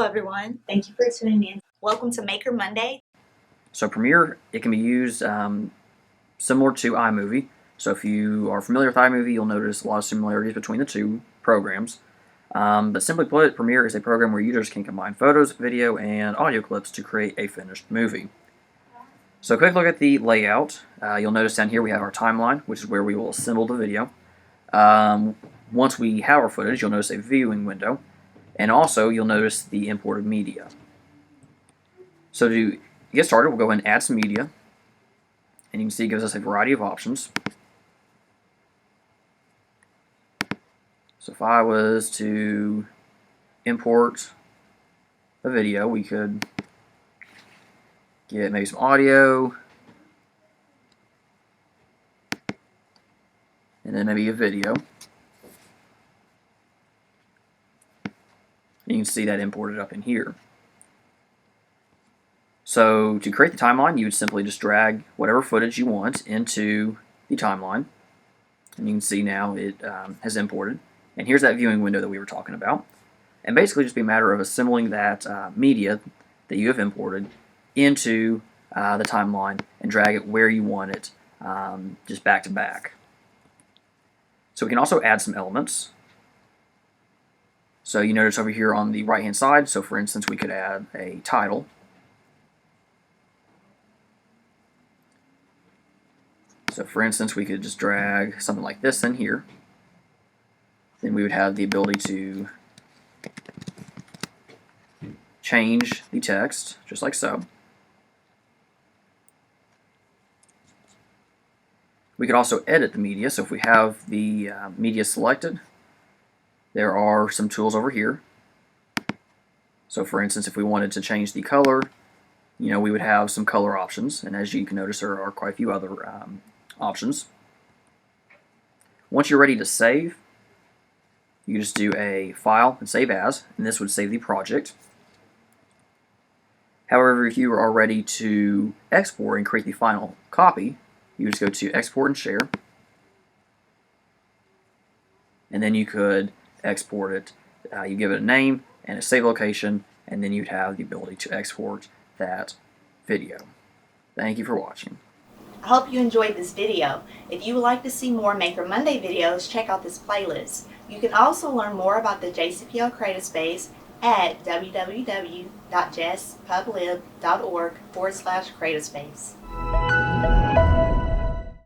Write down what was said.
everyone. Thank you for tuning in. Welcome to Maker Monday. So Premiere, it can be used similar to iMovie. So if you are familiar with iMovie, you'll notice a lot of similarities between the two programs. But simply put, Premiere is a program where users can combine photos, video, and audio clips to create a finished movie. So a quick look at the layout. You'll notice down here we have our timeline, which is where we will assemble the video. Once we have our footage, you'll notice a viewing window. And also, you'll notice the imported media. So to get started, we'll go ahead and add some media. And you can see it gives us a variety of options. So if I was to import a video, we could get maybe some audio, and then maybe a video. You can see that imported up in here. So to create the timeline, you would simply just drag whatever footage you want into the timeline. And you can see now it has imported. And here's that viewing window that we were talking about. And basically just be a matter of assembling that media that you have imported into the timeline and drag it where you want it, just back to back. So we can also add some elements. So you notice over here on the right hand side, so for instance we could add a title. So for instance we could just drag something like this in here. Then we would have the ability to change the text, just like so. We could also edit the media, so if we have the media selected, there are some tools over here. So for instance, if we wanted to change the color, we would have some color options, and as you can notice there are quite a few other options. Once you're ready to save, you just do a file and save as, and this would save the project. However, if you are ready to export and create the final copy, you just go to export and share, and then you could export it. You give it a name and a save location, and then you'd have the ability to export that video. Thank you for watching. I hope you enjoyed this video. If you would like to see more Maker Monday videos, check out this playlist. You can also learn more about the JCPL Creative Space at www.jesspublib.org/creative space.